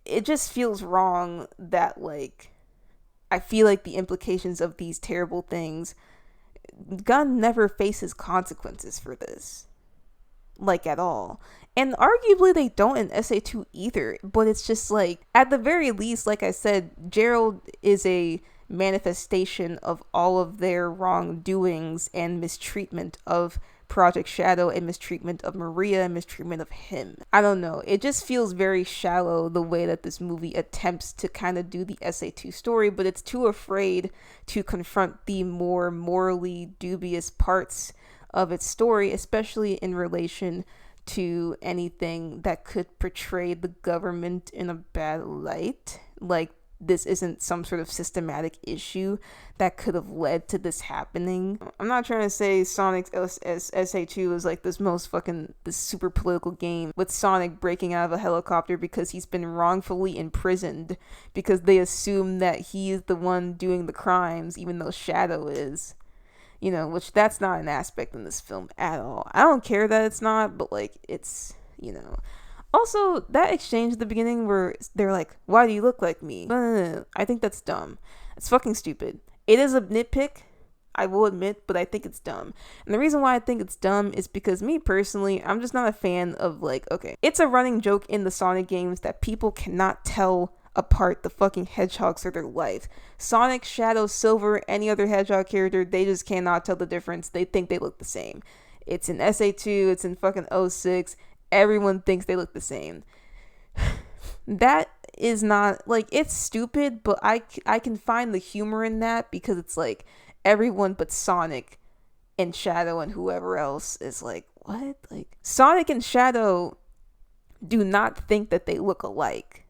It just feels wrong that, like, I feel like the implications of these terrible things, Gunn never faces consequences for this. Like, at all. And arguably they don't in SA2 either, but it's just like, at the very least, like I said, Gerald is a manifestation of all of their wrongdoings and mistreatment of Project Shadow and mistreatment of Maria and mistreatment of him. I don't know. It just feels very shallow the way that this movie attempts to kind of do the SA2 story, but it's too afraid to confront the more morally dubious parts of its story, especially in relation to anything that could portray the government in a bad light. Like, this isn't some sort of systematic issue that could have led to this happening. I'm not trying to say Sonic's SA2 is like this super political game with Sonic breaking out of a helicopter because he's been wrongfully imprisoned because they assume that he is the one doing the crimes even though Shadow is. You know, which that's not an aspect in this film at all. I don't care that it's not, but like, it's, you know. Also, that exchange at the beginning where they're like, why do you look like me? No. I think that's dumb. It's fucking stupid. It is a nitpick, I will admit, but I think it's dumb. And the reason why I think it's dumb is because me personally, I'm just not a fan of like, okay, it's a running joke in the Sonic games that people cannot tell apart the fucking hedgehogs for their life. Sonic, Shadow, Silver, any other hedgehog character, they just cannot tell the difference. They think they look the same. It's in SA2, it's in fucking 06. Everyone thinks they look the same. That is not, like, it's stupid, but I can find the humor in that because it's like everyone but Sonic and Shadow and whoever else is like, what? Like, Sonic and Shadow do not think that they look alike.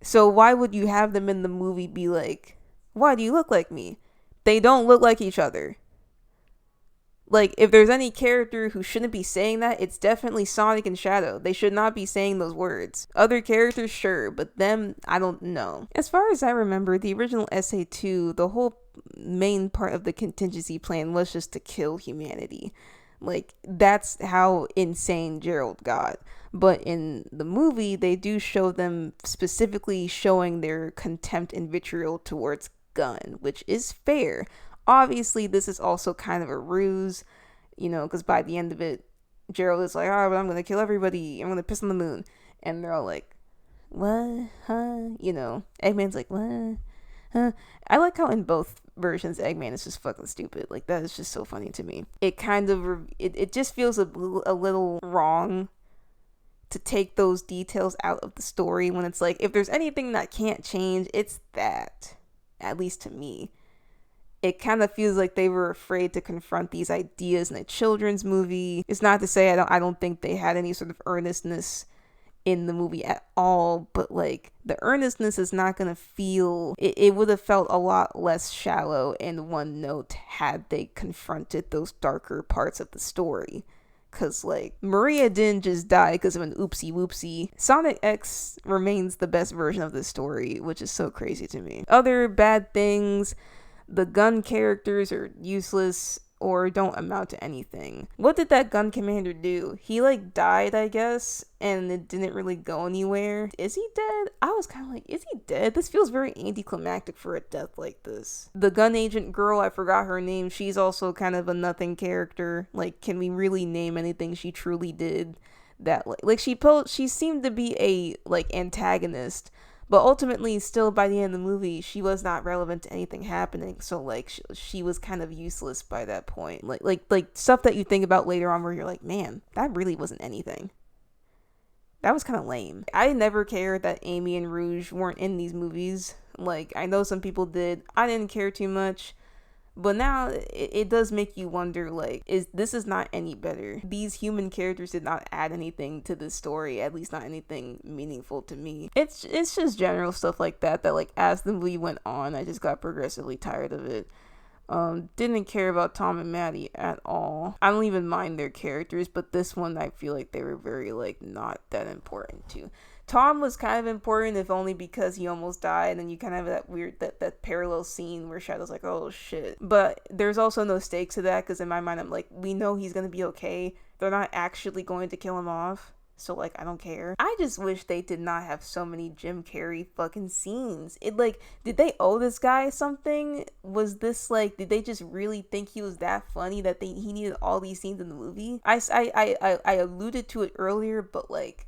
So why would you have them in the movie be like, why do you look like me? They don't look like each other. Like, if there's any character who shouldn't be saying that, it's definitely Sonic and Shadow. They should not be saying those words. Other characters, sure, but them, I don't know. As far as I remember, the original SA2, the whole main part of the contingency plan was just to kill humanity. Like, that's how insane Gerald got. But in the movie, they do show them specifically showing their contempt and vitriol towards Gunn, which is fair. Obviously, this is also kind of a ruse, you know, because by the end of it, Gerald is like, but I'm going to kill everybody. I'm going to piss on the moon. And they're all like, what? Huh? You know, Eggman's like, what? Huh? I like how in both versions, Eggman is just fucking stupid. Like, that is just so funny to me. It kind of, it just feels a little wrong to take those details out of the story when it's like, if there's anything that can't change, it's that. At least to me. It kind of feels like they were afraid to confront these ideas in a children's movie. It's not to say I don't think they had any sort of earnestness in the movie at all, but like, the earnestness is not gonna feel, it would have felt a lot less shallow and one note had they confronted those darker parts of the story. Cause like, Maria didn't just die because of an oopsie whoopsie. Sonic X remains the best version of this story, which is so crazy to me. Other bad things, the Gun characters are useless or don't amount to anything. What did that Gun commander do? He like died, I guess, and it didn't really go anywhere. Is he dead? I was kind of like, is he dead? This feels very anticlimactic for a death like this. The Gun agent girl, I forgot her name. She's also kind of a nothing character. Like, can we really name anything she truly did? That like she seemed to be a like antagonist, but ultimately, still by the end of the movie, she was not relevant to anything happening. So like, she was kind of useless by that point. Like stuff that you think about later on, where you're like, man, that really wasn't anything. That was kind of lame. I never cared that Amy and Rouge weren't in these movies. Like, I know some people did. I didn't care too much. But now it does make you wonder, like, this is not any better. These human characters did not add anything to this story, at least not anything meaningful to me. It's just general stuff like that like, as the movie went on, I just got progressively tired of it. Didn't care about Tom and Maddie at all. I don't even mind their characters, but this one I feel like they were very, like, not that important to. Tom was kind of important, if only because he almost died, and you kind of have that weird, that parallel scene where Shadow's like, oh shit. But there's also no stakes to that, because in my mind I'm like, we know he's gonna be okay. They're not actually going to kill him off. so like I don't care. I just wish they did not have so many Jim Carrey fucking scenes. It like, did they owe this guy something? Was this like, did they just really think he was that funny that he needed all these scenes in the movie? I alluded to it earlier, but like,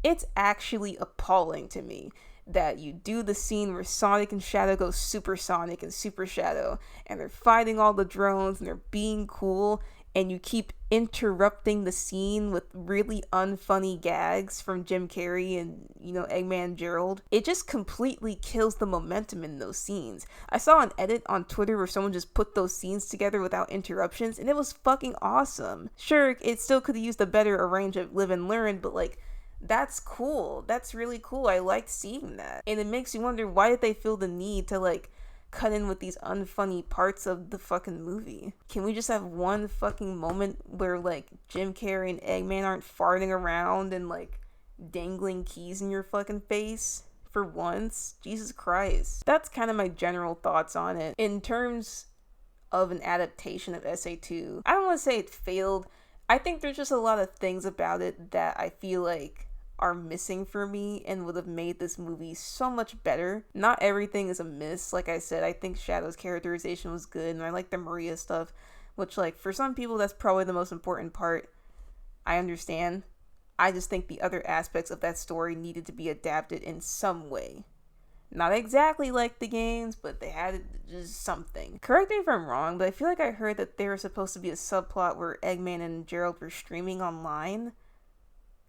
it's actually appalling to me that you do the scene where Sonic and Shadow go supersonic and Super Shadow, and they're fighting all the drones and they're being cool, and you keep interrupting the scene with really unfunny gags from Jim Carrey and, you know, Eggman Gerald. It just completely kills the momentum in those scenes. I saw an edit on Twitter where someone just put those scenes together without interruptions, and it was fucking awesome. Sure, it still could have used a better arrange of live and learn, but like, that's cool. That's really cool. I liked seeing that. And it makes you wonder, why did they feel the need to like cut in with these unfunny parts of the fucking movie? Can we just have one fucking moment where like Jim Carrey and Eggman aren't farting around and like dangling keys in your fucking face for once? Jesus Christ. That's kind of my general thoughts on it. In terms of an adaptation of SA2, I don't want to say it failed. I think there's just a lot of things about it that I feel like are missing for me and would have made this movie so much better. Not everything is a miss. Like I said, I think Shadow's characterization was good, and I like the Maria stuff, which like for some people that's probably the most important part. I understand. I just think the other aspects of that story needed to be adapted in some way. Not exactly like the games, but they had just something. Correct me if I'm wrong, but I feel like I heard that there was supposed to be a subplot where Eggman and Gerald were streaming online.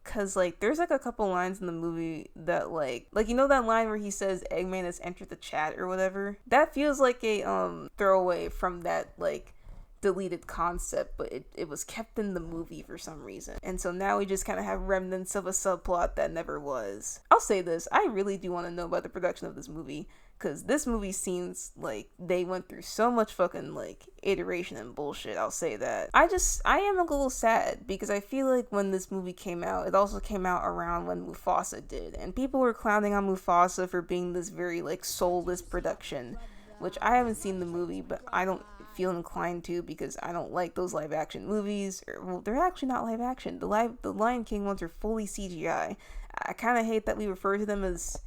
Cause like there's like a couple lines in the movie that like you know that line where he says Eggman has entered the chat or whatever? That feels like a throwaway from that like deleted concept, but it was kept in the movie for some reason. And so now we just kind of have remnants of a subplot that never was. I'll say this, I really do want to know about the production of this movie, because this movie seems like they went through so much fucking like iteration and bullshit. I'll say that. I am a little sad because I feel like when this movie came out, it also came out around when Mufasa did, and people were clowning on Mufasa for being this very like soulless production, which I haven't seen the movie, but I don't feel inclined to because I don't like those live action movies. Well, they're actually not live action. The Lion King ones are fully CGI. I kind of hate that we refer to them as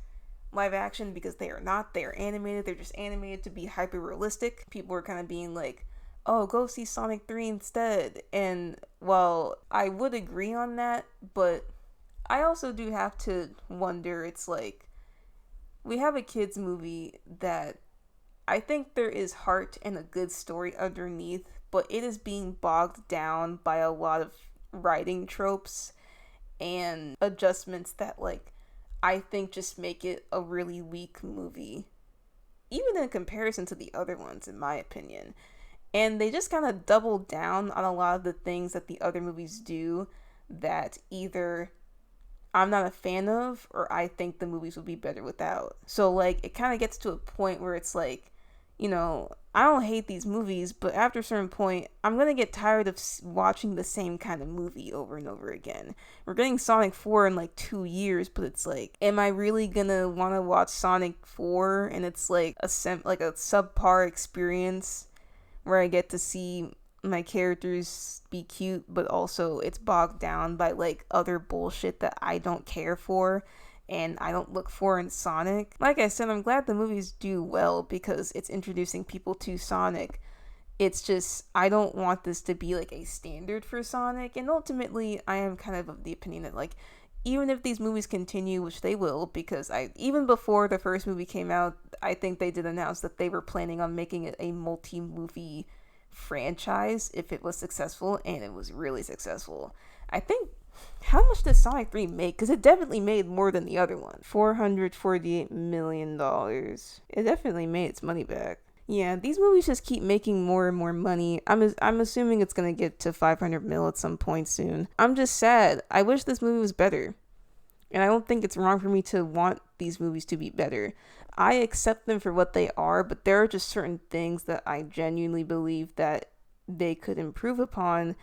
live action because they are not. They are animated. They're just animated to be hyper realistic. People are kind of being like, oh, go see Sonic 3 instead. And while I would agree on that, but I also do have to wonder, it's like, we have a kids movie that I think there is heart and a good story underneath, but it is being bogged down by a lot of writing tropes and adjustments that like I think just make it a really weak movie, even in comparison to the other ones, in my opinion. And they just kind of double down on a lot of the things that the other movies do that either I'm not a fan of or I think the movies would be better without. So like it kind of gets to a point where it's like, you know, I don't hate these movies, but after a certain point, I'm going to get tired of watching the same kind of movie over and over again. We're getting Sonic 4 in like 2 years, but it's like, am I really going to want to watch Sonic 4 and it's like a subpar experience where I get to see my characters be cute, but also it's bogged down by like other bullshit that I don't care for and I don't look for in Sonic. Like I said, I'm glad the movies do well because it's introducing people to Sonic. It's just, I don't want this to be like a standard for Sonic, and ultimately I am kind of the opinion that like, even if these movies continue, which they will, because even before the first movie came out, I think they did announce that they were planning on making it a multi-movie franchise if it was successful, and it was really successful. I think, how much did Sonic 3 make? Because it definitely made more than the other one. $448 million. It definitely made its money back. Yeah, these movies just keep making more and more money. I'm assuming it's going to get to 500 mil at some point soon. I'm just sad. I wish this movie was better. And I don't think it's wrong for me to want these movies to be better. I accept them for what they are, but there are just certain things that I genuinely believe that they could improve upon.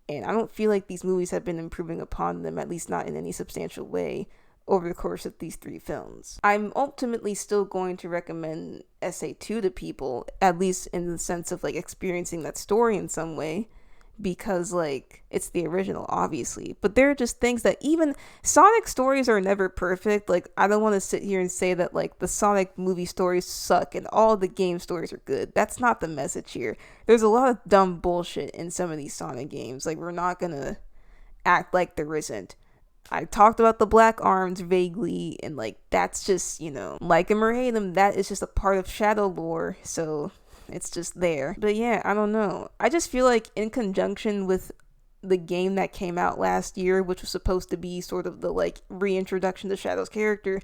And I don't feel like these movies have been improving upon them, at least not in any substantial way, over the course of these 3 films. I'm ultimately still going to recommend SA2 to people, at least in the sense of like experiencing that story in some way. because like it's the original, obviously, but there are just things that even Sonic stories are never perfect. Like, I don't want to sit here and say that like the Sonic movie stories suck and all the game stories are good. That's not the message here. There's a lot of dumb bullshit in some of these Sonic games. Like, we're not gonna act like there isn't. I talked about the black arms vaguely, and like that's just, like 'em or hate 'em, that is just a part of Shadow lore, so it's just there. But yeah, I don't know. I just feel like in conjunction with the game that came out last year, which was supposed to be sort of the like reintroduction to Shadow's character,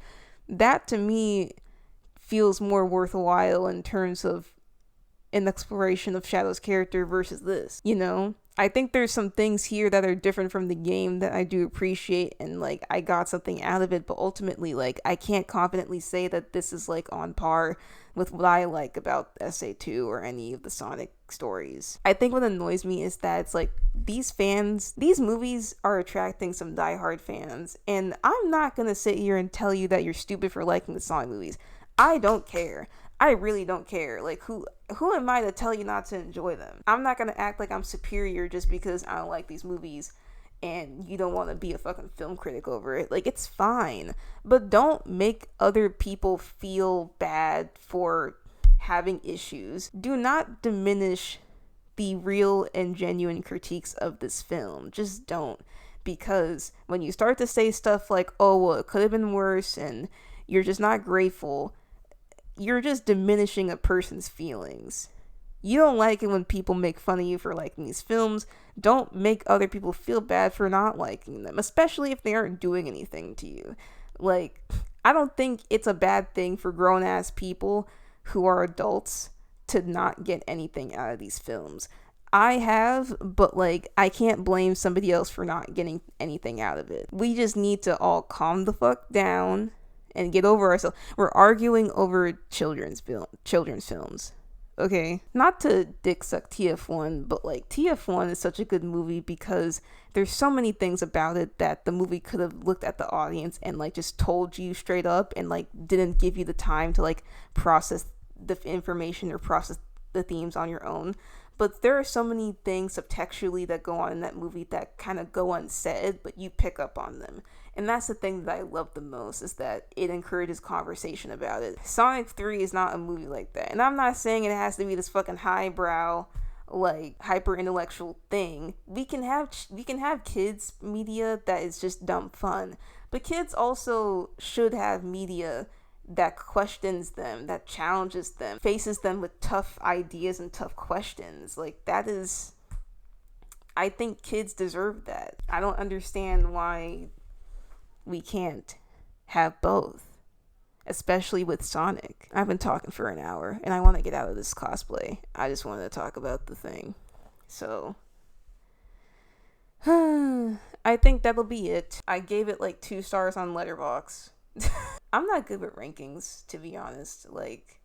that to me feels more worthwhile in terms of an exploration of Shadow's character versus this, I think there's some things here that are different from the game that I do appreciate, and like I got something out of it, but ultimately like I can't confidently say that this is like on par with what I like about SA2 or any of the Sonic stories. I think what annoys me is that it's like these movies are attracting some diehard fans, and I'm not gonna sit here and tell you that you're stupid for liking the Sonic movies. I don't care. I really don't care. Like, who am I to tell you not to enjoy them? I'm not gonna act like I'm superior just because I don't like these movies and you don't want to be a fucking film critic over it. Like, it's fine, but don't make other people feel bad for having issues. Do not diminish the real and genuine critiques of this film. Just don't. Because when you start to say stuff like, oh, well, it could have been worse, and you're just not grateful, you're just diminishing a person's feelings. You don't like it when people make fun of you for liking these films. Don't make other people feel bad for not liking them, especially if they aren't doing anything to you. Like, I don't think it's a bad thing for grown-ass people who are adults to not get anything out of these films. I have, but like, I can't blame somebody else for not getting anything out of it. We just need to all calm the fuck down and get over ourselves. We're arguing over children's films. Okay, not to dick suck TF1, but like TF1 is such a good movie because there's so many things about it that the movie could have looked at the audience and like just told you straight up and like didn't give you the time to like process the information or process the themes on your own. But there are so many things subtextually that go on in that movie that kind of go unsaid, but you pick up on them. And that's the thing that I love the most, is that it encourages conversation about it. Sonic 3 is not a movie like that. And I'm not saying it has to be this fucking highbrow, like, hyper-intellectual thing. We can have kids media that is just dumb fun. But kids also should have media that questions them, that challenges them, faces them with tough ideas and tough questions. Like, that is... I think kids deserve that. I don't understand why we can't have both, especially with Sonic. I've been talking for an hour and I want to get out of this cosplay. I just wanted to talk about the thing. So I think that'll be it. I gave it like 2 stars on Letterboxd. I'm not good with rankings, to be honest. Like,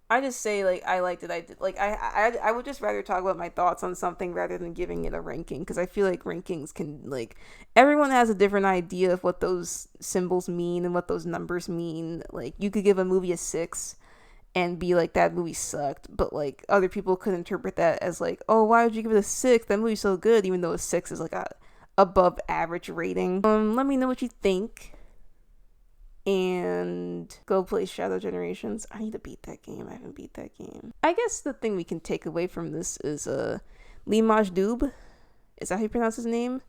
I just say, like, I liked it, I did. Like, I would just rather talk about my thoughts on something rather than giving it a ranking, because I feel like rankings can, like, everyone has a different idea of what those symbols mean and what those numbers mean. Like, you could give a movie a 6 and be like, that movie sucked, but, like, other people could interpret that as, like, oh, why would you give it a 6? That movie's so good, even though a 6 is, like, a above average rating. Let me know what you think. And go play Shadow Generations. I need to beat that game. I haven't beat that game. I guess the thing we can take away from this is Limaj Doob. Is that how you pronounce his name?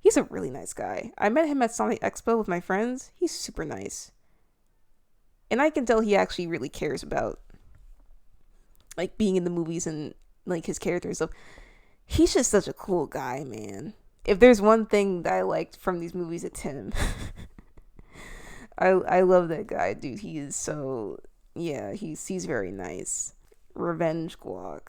He's a really nice guy. I met him at Sonic Expo with my friends. He's super nice. And I can tell he actually really cares about like being in the movies and like his character and stuff. He's just such a cool guy, man. If there's one thing that I liked from these movies, it's him. I love that guy, dude. He is so, yeah, he's very nice. Revenge Guac.